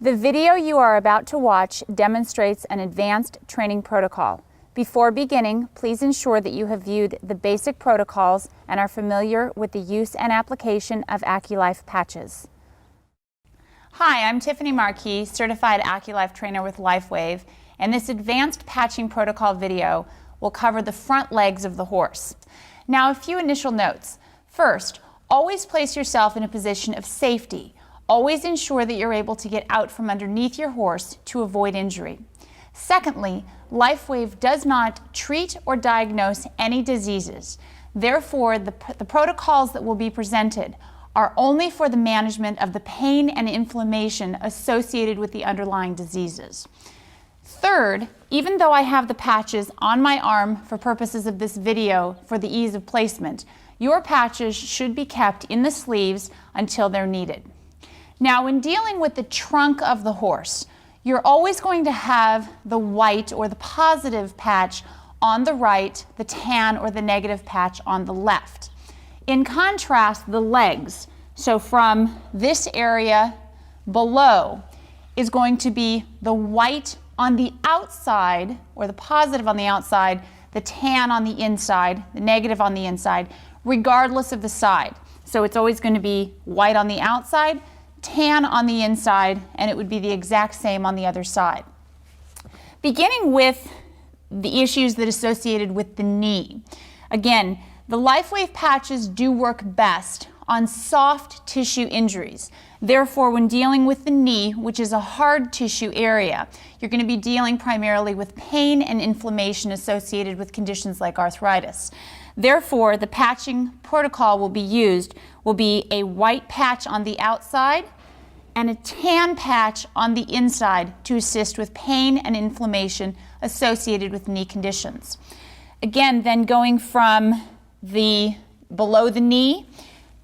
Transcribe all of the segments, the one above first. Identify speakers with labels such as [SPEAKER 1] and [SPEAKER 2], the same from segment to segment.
[SPEAKER 1] The video you are about to watch demonstrates an advanced training protocol. Before beginning, please ensure that you have viewed the basic protocols and are familiar with the use and application of Aculife patches. Hi, I'm Tiffany Marquis, certified Aculife trainer with LifeWave, and this advanced patching protocol video will cover the front legs of the horse. Now, a few initial notes. First, always place yourself in a position of safety. Always ensure that you're able to get out from underneath your horse to avoid injury. Secondly, LifeWave does not treat or diagnose any diseases. Therefore, the protocols that will be presented are only for the management of the pain and inflammation associated with the underlying diseases. Third, even though I have the patches on my arm for purposes of this video for the ease of placement, your patches should be kept in the sleeves until they're needed. Now, when dealing with the trunk of the horse, you're always going to have the white or the positive patch on the right, the tan or the negative patch on the left. In contrast, the legs, so from this area below, is going to be the white on the outside, or the positive on the outside, the tan on the inside, the negative on the inside, regardless of the side. So it's always going to be white on the outside, tan on the inside, and it would be the exact same on the other side. Beginning with the issues that are associated with the knee. Again, the LifeWave patches do work best on soft tissue injuries. Therefore, when dealing with the knee, which is a hard tissue area, you're going to be dealing primarily with pain and inflammation associated with conditions like arthritis. Therefore, the patching protocol will be a white patch on the outside and a tan patch on the inside to assist with pain and inflammation associated with knee conditions. Again, then going from below the knee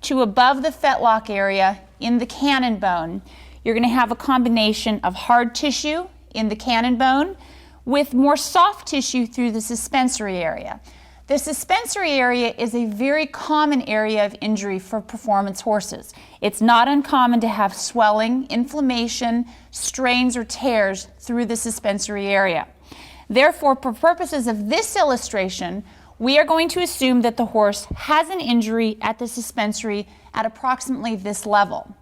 [SPEAKER 1] to above the fetlock area in the cannon bone, you're going to have a combination of hard tissue in the cannon bone with more soft tissue through the suspensory area. The suspensory area is a very common area of injury for performance horses. It's not uncommon to have swelling, inflammation, strains, or tears through the suspensory area. Therefore, for purposes of this illustration, we are going to assume that the horse has an injury at the suspensory at approximately this level.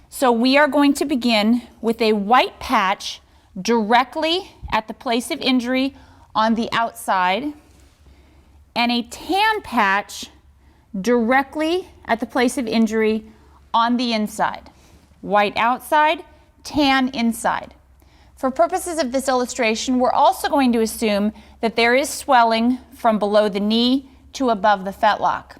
[SPEAKER 1] So we are going to begin with a white patch directly at the place of injury on the outside, and a tan patch directly at the place of injury on the inside. White outside, tan inside. For purposes of this illustration, we're also going to assume that there is swelling from below the knee to above the fetlock.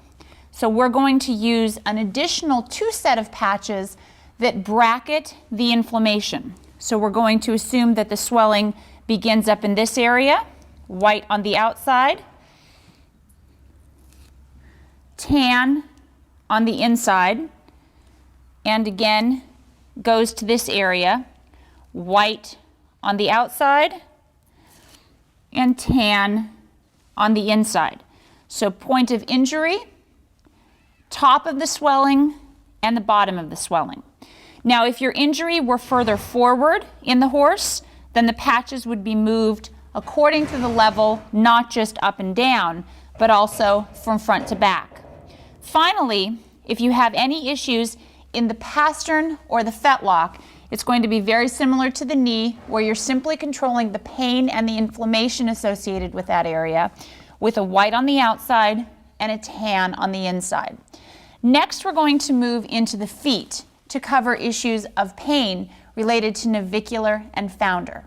[SPEAKER 1] So we're going to use an additional 2 sets of patches that bracket the inflammation. So we're going to assume that the swelling begins up in this area, white on the outside, tan on the inside, and again goes to this area, white on the outside and tan on the inside. So point of injury, top of the swelling, and the bottom of the swelling. Now, if your injury were further forward in the horse, then the patches would be moved according to the level, not just up and down, but also from front to back. Finally, if you have any issues in the pastern or the fetlock, it's going to be very similar to the knee, where you're simply controlling the pain and the inflammation associated with that area with a white on the outside and a tan on the inside. Next, we're going to move into the feet to cover issues of pain related to navicular and founder.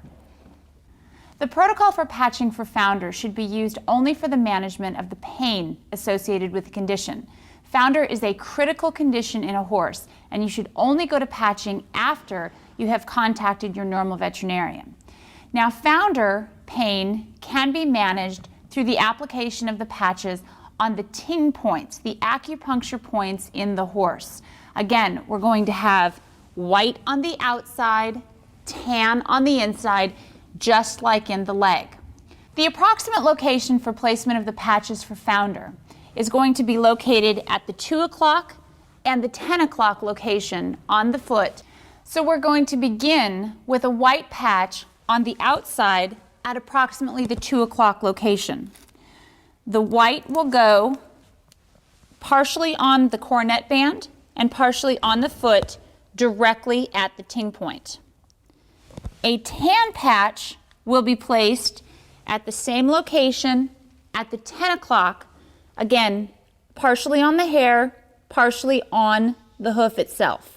[SPEAKER 1] The protocol for patching for founder should be used only for the management of the pain associated with the condition. Founder is a critical condition in a horse, and you should only go to patching after you have contacted your normal veterinarian. Now, founder pain can be managed through the application of the patches on the ting points, the acupuncture points in the horse. Again, we're going to have white on the outside, tan on the inside, just like in the leg. The approximate location for placement of the patches for founder is going to be located at the 2 o'clock and the 10 o'clock location on the foot, So we're going to begin with a white patch on the outside at approximately the 2 o'clock location. The white will go partially on the cornet band and partially on the foot directly at the ting point. A tan patch will be placed at the same location at the 10 o'clock, again, partially on the hair, partially on the hoof itself.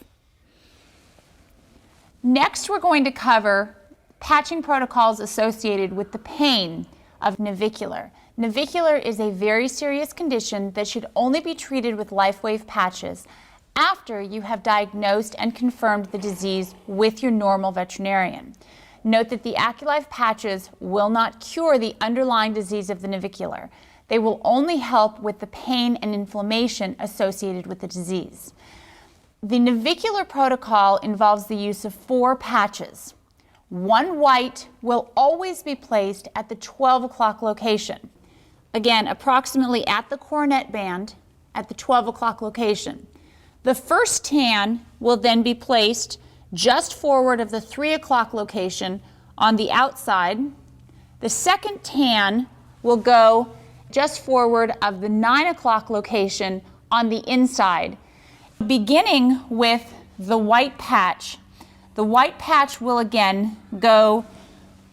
[SPEAKER 1] Next, we're going to cover patching protocols associated with the pain of navicular. Navicular is a very serious condition that should only be treated with LifeWave patches after you have diagnosed and confirmed the disease with your normal veterinarian. Note that the Aculife patches will not cure the underlying disease of the navicular. They will only help with the pain and inflammation associated with the disease. The navicular protocol involves the use of 4 patches. One white will always be placed at the 12 o'clock location. Again, approximately at the cornet band at the 12 o'clock location. The first tan will then be placed just forward of the 3 o'clock location on the outside. The second tan will go just forward of the 9 o'clock location on the inside. Beginning with the white patch, the white patch will again go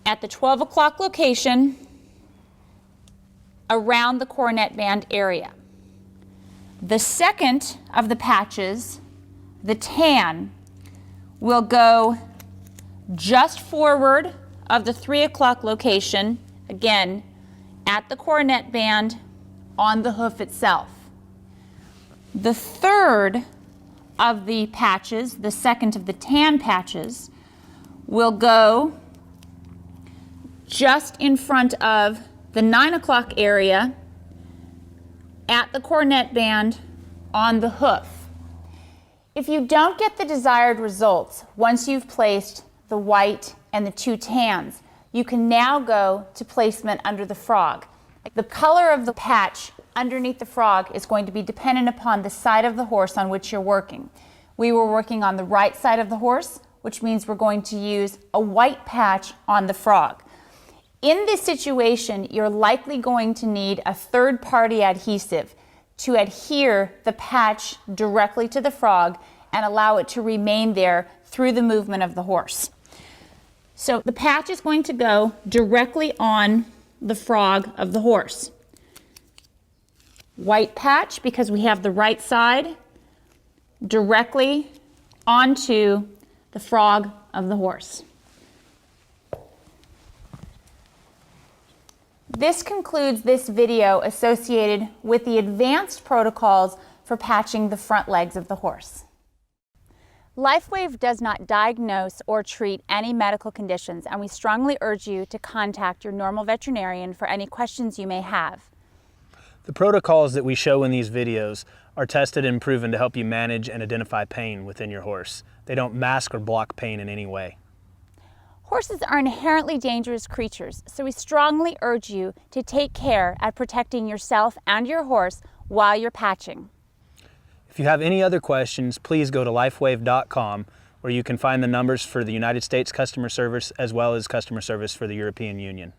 [SPEAKER 1] at the 12 o'clock location around the cornet band area. The second of the patches, the tan, will go just forward of the 3 o'clock location, again, at the cornet band on the hoof itself. The third of the patches, the second of the tan patches, will go just in front of the 9 o'clock area at the cornet band on the hoof. If you don't get the desired results once you've placed the white and the 2 tans, you can now go to placement under the frog. The color of the patch underneath the frog is going to be dependent upon the side of the horse on which you're working. We were working on the right side of the horse, which means we're going to use a white patch on the frog. In this situation, you're likely going to need a third-party adhesive to adhere the patch directly to the frog and allow it to remain there through the movement of the horse. So the patch is going to go directly on the frog of the horse. White patch, because we have the right side, directly onto the frog of the horse. This concludes this video associated with the advanced protocols for patching the front legs of the horse. LifeWave does not diagnose or treat any medical conditions, and we strongly urge you to contact your normal veterinarian for any questions you may have.
[SPEAKER 2] The protocols that we show in these videos are tested and proven to help you manage and identify pain within your horse. They don't mask or block pain in any way.
[SPEAKER 1] Horses are inherently dangerous creatures, so we strongly urge you to take care at protecting yourself and your horse while you're patching.
[SPEAKER 2] If you have any other questions, please go to lifewave.com, where you can find the numbers for the United States customer service as well as customer service for the European Union.